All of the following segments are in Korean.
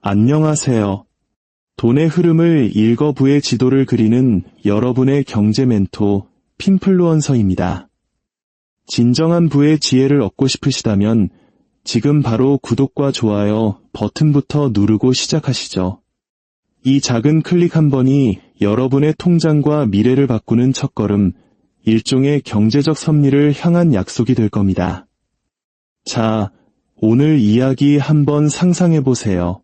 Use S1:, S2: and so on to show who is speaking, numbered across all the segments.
S1: 안녕하세요. 돈의 흐름을 읽어부의 지도를 그리는 여러분의 경제 멘토, 핀플루언서입니다. 진정한 부의 지혜를 얻고 싶으시다면 지금 바로 구독과 좋아요 버튼부터 누르고 시작하시죠. 이 작은 클릭 한 번이 여러분의 통장과 미래를 바꾸는 첫걸음, 일종의 경제적 섭리를 향한 약속이 될 겁니다. 자, 오늘 이야기 한번 상상해보세요.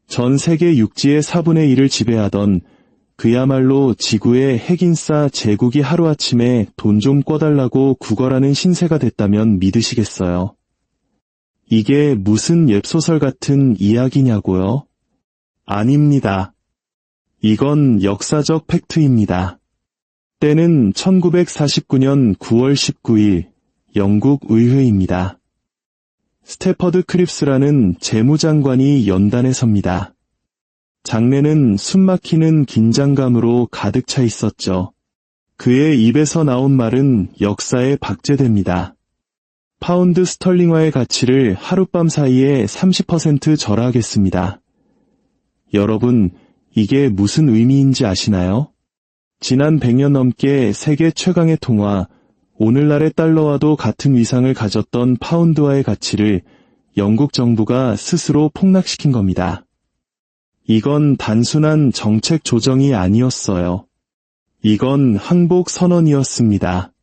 S1: 전 세계 육지의 4분의 1을 지배하던 그야말로 지구의 핵인싸 제국이 하루아침에 돈 좀 꿔달라고 구걸하는 신세가 됐다면 믿으시겠어요? 이게 무슨 웹소설 같은 이야기냐고요? 아닙니다. 이건 역사적 팩트입니다. 때는 1949년 9월 19일 영국 의회입니다. 스테퍼드 크립스라는 재무장관이 연단에 섭니다. 장내는 숨막히는 긴장감으로 가득 차 있었죠. 그의 입에서 나온 말은 역사에 박제됩니다. 파운드 스털링화의 가치를 하룻밤 사이에 30% 절하하겠습니다. 여러분, 이게 무슨 의미인지 아시나요? 지난 100년 넘게 세계 최강의 통화, 오늘날의 달러와도 같은 위상을 가졌던 파운드화의 가치를 영국 정부가 스스로 폭락시킨 겁니다. 이건 단순한 정책 조정이 아니었어요. 이건 항복 선언이었습니다.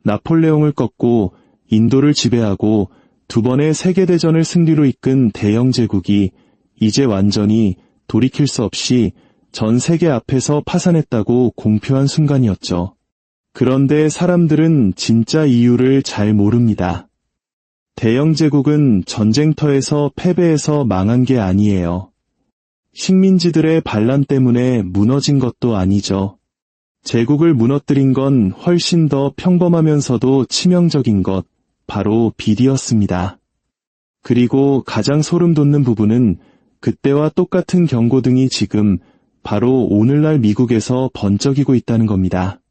S1: 나폴레옹을 꺾고 인도를 지배하고 두 번의 세계대전을 승리로 이끈 대영 제국이 이제 완전히 돌이킬 수 없이 전 세계 앞에서 파산했다고 공표한 순간이었죠. 그런데 사람들은 진짜 이유를 잘 모릅니다. 대영 제국은 전쟁터에서 패배해서 망한 게 아니에요. 식민지들의 반란 때문에 무너진 것도 아니죠. 제국을 무너뜨린 건 훨씬 더 평범하면서도 치명적인 것, 바로 비리였습니다. 그리고 가장 소름 돋는 부분은 그때와 똑같은 경고등이 지금 바로 오늘날 미국에서 번쩍이고 있다는 겁니다.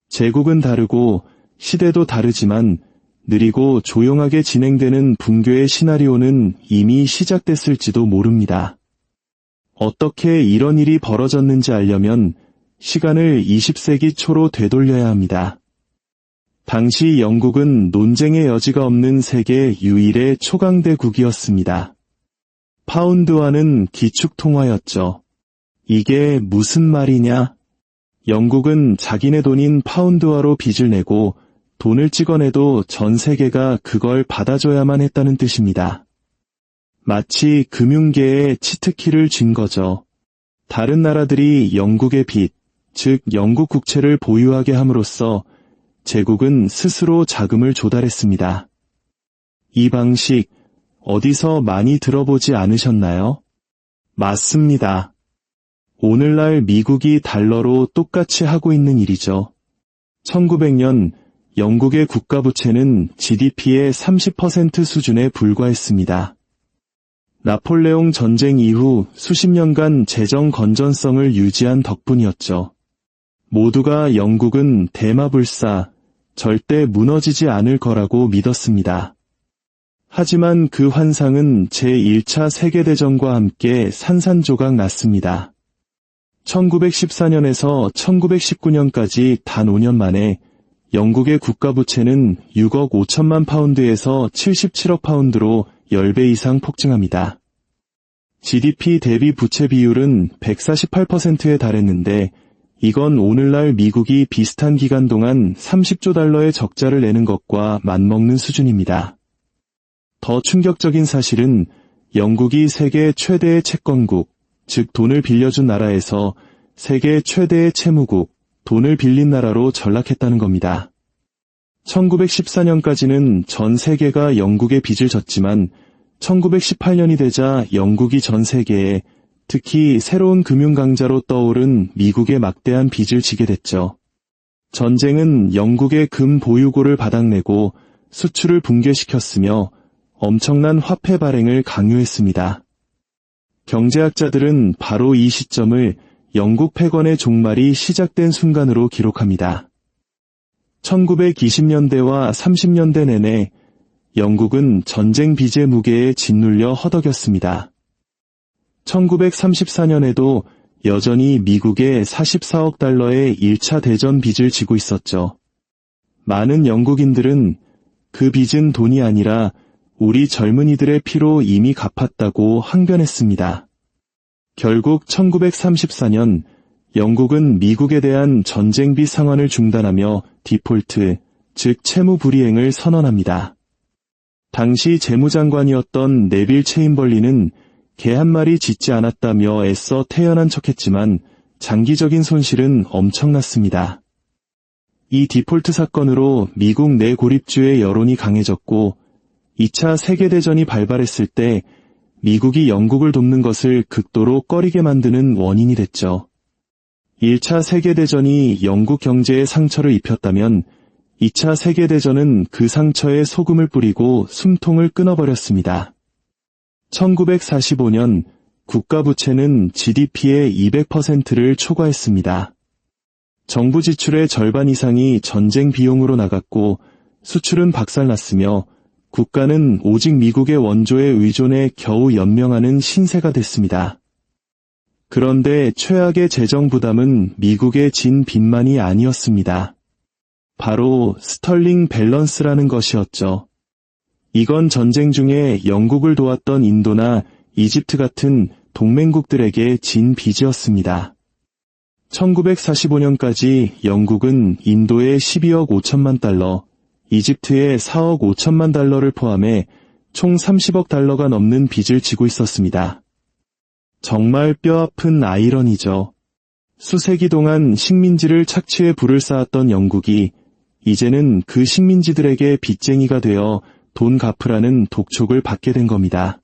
S1: 제국은 다르고 시대도 다르지만 느리고 조용하게 진행되는 붕괴의 시나리오는 이미 시작됐을지도 모릅니다. 어떻게 이런 일이 벌어졌는지 알려면 시간을 20세기 초로 되돌려야 합니다. 당시 영국은 논쟁의 여지가 없는 세계 유일의 초강대국이었습니다. 파운드화는 기축통화였죠. 이게 무슨 말이냐? 영국은 자기네 돈인 파운드화로 빚을 내고 돈을 찍어내도 전 세계가 그걸 받아줘야만 했다는 뜻입니다. 마치 금융계에 치트키를 쥔 거죠. 다른 나라들이 영국의 빚, 즉 영국 국채를 보유하게 함으로써 제국은 스스로 자금을 조달했습니다. 이 방식 어디서 많이 들어보지 않으셨나요? 맞습니다. 오늘날 미국이 달러로 똑같이 하고 있는 일이죠. 1900년 영국의 국가부채는 GDP의 30% 수준에 불과했습니다. 나폴레옹 전쟁 이후 수십 년간 재정 건전성을 유지한 덕분이었죠. 모두가 영국은 대마불사, 절대 무너지지 않을 거라고 믿었습니다. 하지만 그 환상은 제1차 세계대전과 함께 산산조각 났습니다. 1914년에서 1919년까지 단 5년 만에 영국의 국가부채는 6억 5천만 파운드에서 77억 파운드로 10배 이상 폭증합니다. GDP 대비 부채 비율은 148%에 달했는데 이건 오늘날 미국이 비슷한 기간 동안 30조 달러의 적자를 내는 것과 맞먹는 수준입니다. 더 충격적인 사실은 영국이 세계 최대의 채권국, 즉 돈을 빌려준 나라에서 세계 최대의 채무국, 돈을 빌린 나라로 전락했다는 겁니다. 1914년까지는 전 세계가 영국의 빚을 졌지만 1918년이 되자 영국이 전 세계에, 특히 새로운 금융강자로 떠오른 미국의 막대한 빚을 지게 됐죠. 전쟁은 영국의 금 보유고를 바닥내고 수출을 붕괴시켰으며 엄청난 화폐 발행을 강요했습니다. 경제학자들은 바로 이 시점을 영국 패권의 종말이 시작된 순간으로 기록합니다. 1920년대와 30년대 내내 영국은 전쟁 빚의 무게에 짓눌려 허덕였습니다. 1934년에도 여전히 미국에 44억 달러의 1차 대전 빚을 지고 있었죠. 많은 영국인들은 그 빚은 돈이 아니라 우리 젊은이들의 피로 이미 갚았다고 항변했습니다. 결국 1934년 영국은 미국에 대한 전쟁비 상환을 중단하며 디폴트, 즉 채무 불이행을 선언합니다. 당시 재무장관이었던 네빌 체인벌린은 개 한 마리 짖지 않았다며 애써 태연한 척했지만 장기적인 손실은 엄청났습니다. 이 디폴트 사건으로 미국 내 고립주의 여론이 강해졌고 2차 세계대전이 발발했을 때 미국이 영국을 돕는 것을 극도로 꺼리게 만드는 원인이 됐죠. 1차 세계대전이 영국 경제에 상처를 입혔다면 2차 세계대전은 그 상처에 소금을 뿌리고 숨통을 끊어버렸습니다. 1945년 국가부채는 GDP의 200%를 초과했습니다. 정부 지출의 절반 이상이 전쟁 비용으로 나갔고 수출은 박살났으며 국가는 오직 미국의 원조에 의존해 겨우 연명하는 신세가 됐습니다. 그런데 최악의 재정 부담은 미국의 진 빚만이 아니었습니다. 바로 스털링 밸런스라는 것이었죠. 이건 전쟁 중에 영국을 도왔던 인도나 이집트 같은 동맹국들에게 진 빚이었습니다. 1945년까지 영국은 인도에 12억 5천만 달러, 이집트에 4억 5천만 달러를 포함해 총 30억 달러가 넘는 빚을 지고 있었습니다. 정말 뼈아픈 아이러니죠. 수세기 동안 식민지를 착취해 불을 쌓았던 영국이 이제는 그 식민지들에게 빚쟁이가 되어 돈 갚으라는 독촉을 받게 된 겁니다.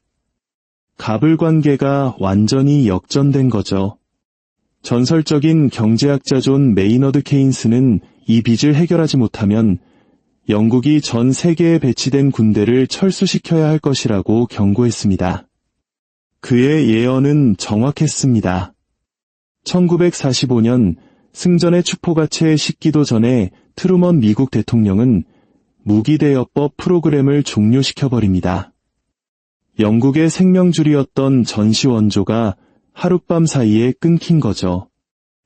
S1: 갑을 관계가 완전히 역전된 거죠. 전설적인 경제학자 존 메이너드 케인스는 이 빚을 해결하지 못하면 영국이 전 세계에 배치된 군대를 철수시켜야 할 것이라고 경고했습니다. 그의 예언은 정확했습니다. 1945년 승전의 축포가 채 식기도 전에 트루먼 미국 대통령은 무기대여법 프로그램을 종료시켜버립니다. 영국의 생명줄이었던 전시 원조가 하룻밤 사이에 끊긴 거죠.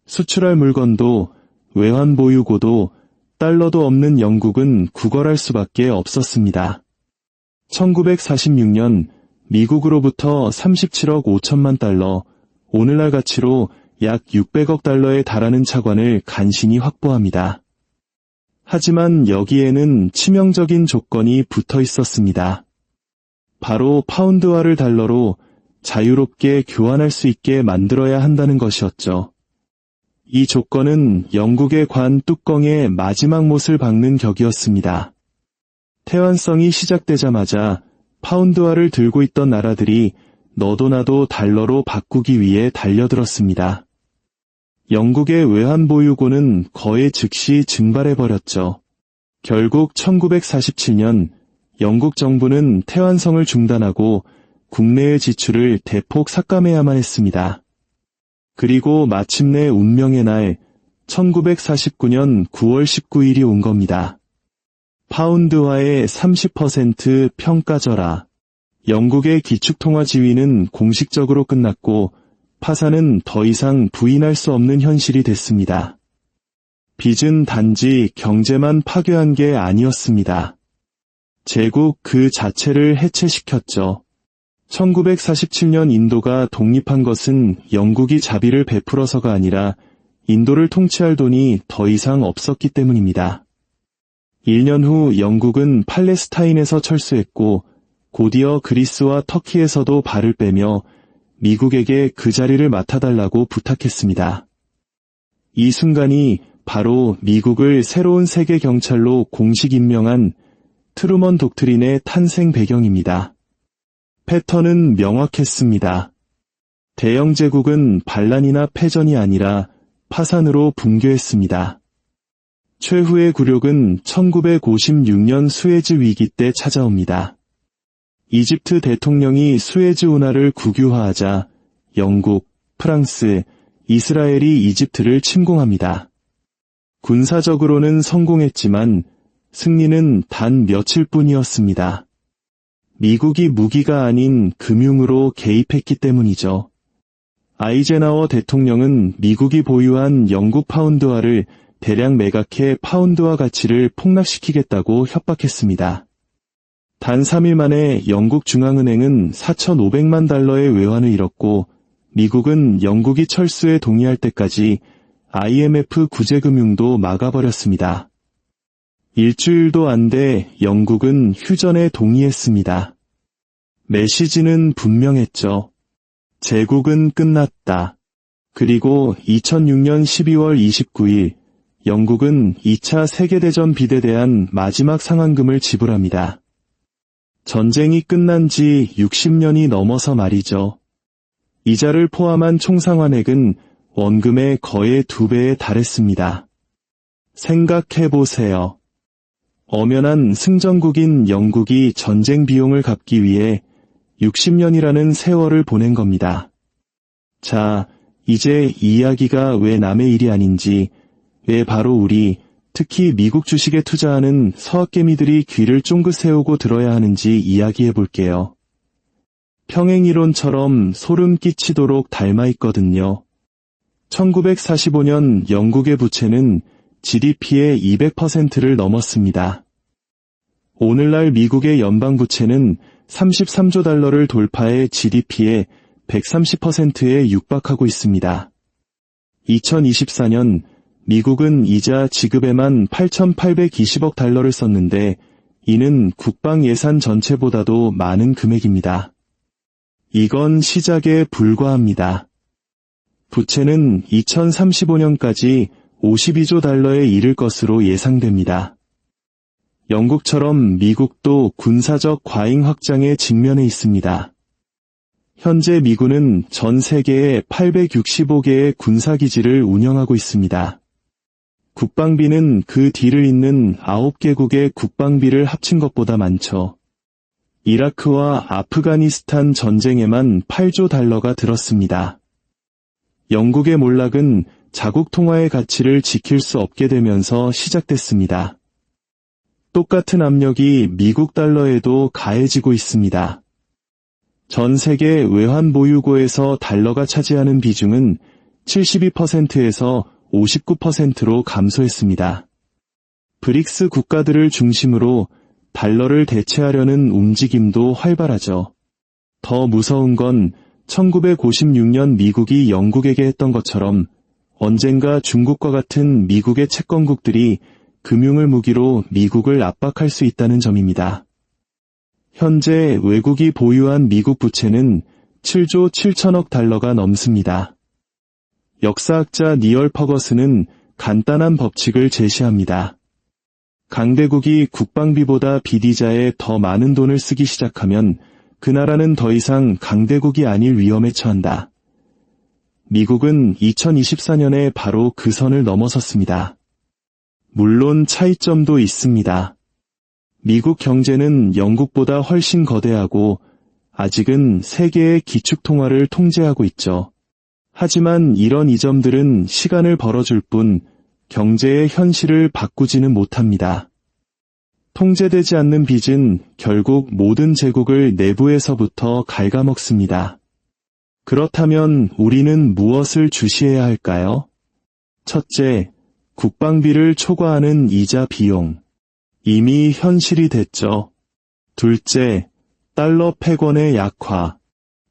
S1: 수출할 물건도 외환 보유고도 달러도 없는 영국은 구걸할 수밖에 없었습니다. 1946년 미국으로부터 37억 5천만 달러, 오늘날 가치로 약 600억 달러에 달하는 차관을 간신히 확보합니다. 하지만 여기에는 치명적인 조건이 붙어 있었습니다. 바로 파운드화를 달러로 자유롭게 교환할 수 있게 만들어야 한다는 것이었죠. 이 조건은 영국의 관 뚜껑에 마지막 못을 박는 격이었습니다. 태완성이 시작되자마자 파운드화를 들고 있던 나라들이 너도 나도 달러로 바꾸기 위해 달려들었습니다. 영국의 외환 보유고는 거의 즉시 증발해버렸죠. 결국 1947년 영국 정부는 태완성을 중단하고 국내의 지출을 대폭 삭감해야만 했습니다. 그리고 마침내 운명의 날 1949년 9월 19일이 온 겁니다. 파운드화의 30% 평가절하. 영국의 기축통화 지위는 공식적으로 끝났고 파산은 더 이상 부인할 수 없는 현실이 됐습니다. 빚은 단지 경제만 파괴한 게 아니었습니다. 제국 그 자체를 해체시켰죠. 1947년 인도가 독립한 것은 영국이 자비를 베풀어서가 아니라 인도를 통치할 돈이 더 이상 없었기 때문입니다. 1년 후 영국은 팔레스타인에서 철수했고 곧이어 그리스와 터키에서도 발을 빼며 미국에게 그 자리를 맡아달라고 부탁했습니다. 이 순간이 바로 미국을 새로운 세계 경찰로 공식 임명한 트루먼 독트린의 탄생 배경입니다. 패턴은 명확했습니다. 대영 제국은 반란이나 패전이 아니라 파산으로 붕괴했습니다. 최후의 굴욕은 1956년 수에즈 위기 때 찾아옵니다. 이집트 대통령이 수에즈 운하를 국유화하자 영국, 프랑스, 이스라엘이 이집트를 침공합니다. 군사적으로는 성공했지만 승리는 단 며칠뿐이었습니다. 미국이 무기가 아닌 금융으로 개입했기 때문이죠. 아이젠하워 대통령은 미국이 보유한 영국 파운드화를 대량 매각해 파운드화 가치를 폭락시키겠다고 협박했습니다. 단 3일 만에 영국 중앙은행은 4,500만 달러의 외환을 잃었고 미국은 영국이 철수에 동의할 때까지 IMF 구제금융도 막아버렸습니다. 일주일도 안 돼 영국은 휴전에 동의했습니다. 메시지는 분명했죠. 제국은 끝났다. 그리고 2006년 12월 29일 영국은 2차 세계대전 비대대한 마지막 상환금을 지불합니다. 전쟁이 끝난 지 60년이 넘어서 말이죠. 이자를 포함한 총상환액은 원금의 거의 2배에 달했습니다. 생각해보세요. 엄연한 승전국인 영국이 전쟁 비용을 갚기 위해 60년이라는 세월을 보낸 겁니다. 자, 이제 이 이야기가 왜 남의 일이 아닌지, 왜 바로 우리, 특히 미국 주식에 투자하는 서학개미들이 귀를 쫑긋 세우고 들어야 하는지 이야기해 볼게요. 평행이론처럼 소름 끼치도록 닮아 있거든요. 1945년 영국의 부채는 GDP의 200%를 넘었습니다. 오늘날 미국의 연방부채는 33조 달러를 돌파해 GDP의 130%에 육박하고 있습니다. 2024년 미국은 이자 지급에만 8,820억 달러를 썼는데 이는 국방 예산 전체보다도 많은 금액입니다. 이건 시작에 불과합니다. 부채는 2035년까지 52조 달러에 이를 것으로 예상됩니다. 영국처럼 미국도 군사적 과잉 확장에 직면해 있습니다. 현재 미군은 전 세계에 865개의 군사기지를 운영하고 있습니다. 국방비는 그 뒤를 잇는 9개국의 국방비를 합친 것보다 많죠. 이라크와 아프가니스탄 전쟁에만 8조 달러가 들었습니다. 영국의 몰락은 자국 통화의 가치를 지킬 수 없게 되면서 시작됐습니다. 똑같은 압력이 미국 달러에도 가해지고 있습니다. 전 세계 외환 보유고에서 달러가 차지하는 비중은 72%에서 59%로 감소했습니다. 브릭스 국가들을 중심으로 달러를 대체하려는 움직임도 활발하죠. 더 무서운 건 1956년 미국이 영국에게 했던 것처럼 언젠가 중국과 같은 미국의 채권국들이 금융을 무기로 미국을 압박할 수 있다는 점입니다. 현재 외국이 보유한 미국 부채는 7조 7천억 달러가 넘습니다. 역사학자 니얼 퍼거슨은 간단한 법칙을 제시합니다. 강대국이 국방비보다 비디자에 더 많은 돈을 쓰기 시작하면 그 나라는 더 이상 강대국이 아닐 위험에 처한다. 미국은 2024년에 바로 그 선을 넘어섰습니다. 물론 차이점도 있습니다. 미국 경제는 영국보다 훨씬 거대하고 아직은 세계의 기축통화를 통제하고 있죠. 하지만 이런 이점들은 시간을 벌어줄 뿐 경제의 현실을 바꾸지는 못합니다. 통제되지 않는 빚은 결국 모든 제국을 내부에서부터 갉아먹습니다. 그렇다면 우리는 무엇을 주시해야 할까요? 첫째, 국방비를 초과하는 이자 비용. 이미 현실이 됐죠. 둘째, 달러 패권의 약화.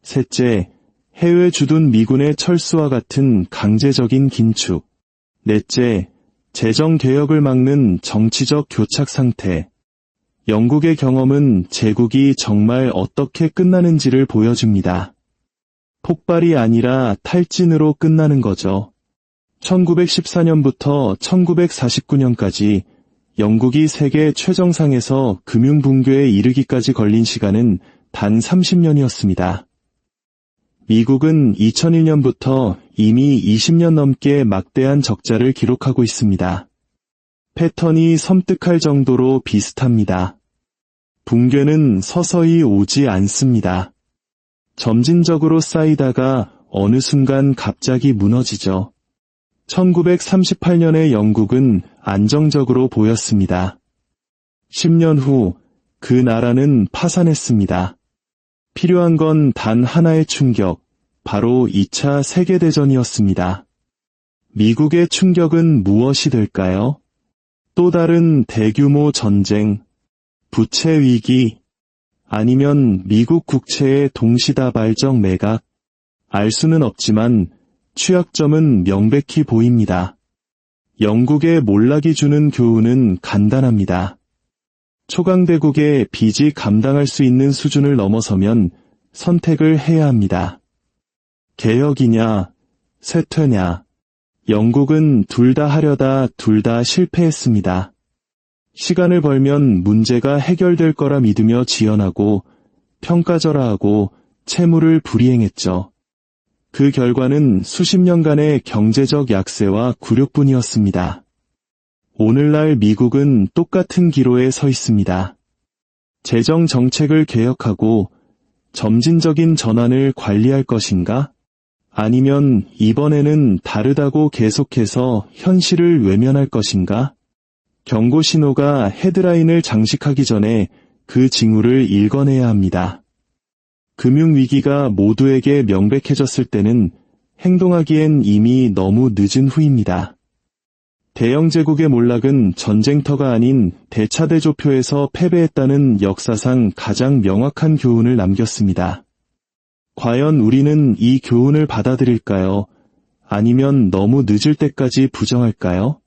S1: 셋째, 해외 주둔 미군의 철수와 같은 강제적인 긴축. 넷째, 재정 개혁을 막는 정치적 교착 상태. 영국의 경험은 제국이 정말 어떻게 끝나는지를 보여줍니다. 폭발이 아니라 탈진으로 끝나는 거죠. 1914년부터 1949년까지 영국이 세계 최정상에서 금융 붕괴에 이르기까지 걸린 시간은 단 30년이었습니다. 미국은 2001년부터 이미 20년 넘게 막대한 적자를 기록하고 있습니다. 패턴이 섬뜩할 정도로 비슷합니다. 붕괴는 서서히 오지 않습니다. 점진적으로 쌓이다가 어느 순간 갑자기 무너지죠. 1938년의 영국은 안정적으로 보였습니다. 10년 후 그 나라는 파산했습니다. 필요한 건 단 하나의 충격, 바로 2차 세계대전이었습니다. 미국의 충격은 무엇이 될까요? 또 다른 대규모 전쟁, 부채 위기, 아니면 미국 국채의 동시다발적 매각? 알 수는 없지만 취약점은 명백히 보입니다. 영국의 몰락이 주는 교훈은 간단합니다. 초강대국의 빚이 감당할 수 있는 수준을 넘어서면 선택을 해야 합니다. 개혁이냐, 쇠퇴냐. 영국은 둘 다 하려다 둘 다 실패했습니다. 시간을 벌면 문제가 해결될 거라 믿으며 지연하고 평가절하하고 채무를 불이행했죠. 그 결과는 수십 년간의 경제적 약세와 굴욕뿐이었습니다. 오늘날 미국은 똑같은 기로에 서 있습니다. 재정 정책을 개혁하고 점진적인 전환을 관리할 것인가? 아니면 이번에는 다르다고 계속해서 현실을 외면할 것인가? 경고 신호가 헤드라인을 장식하기 전에 그 징후를 읽어내야 합니다. 금융위기가 모두에게 명백해졌을 때는 행동하기엔 이미 너무 늦은 후입니다. 대영 제국의 몰락은 전쟁터가 아닌 대차대조표에서 패배했다는 역사상 가장 명확한 교훈을 남겼습니다. 과연 우리는 이 교훈을 받아들일까요? 아니면 너무 늦을 때까지 부정할까요?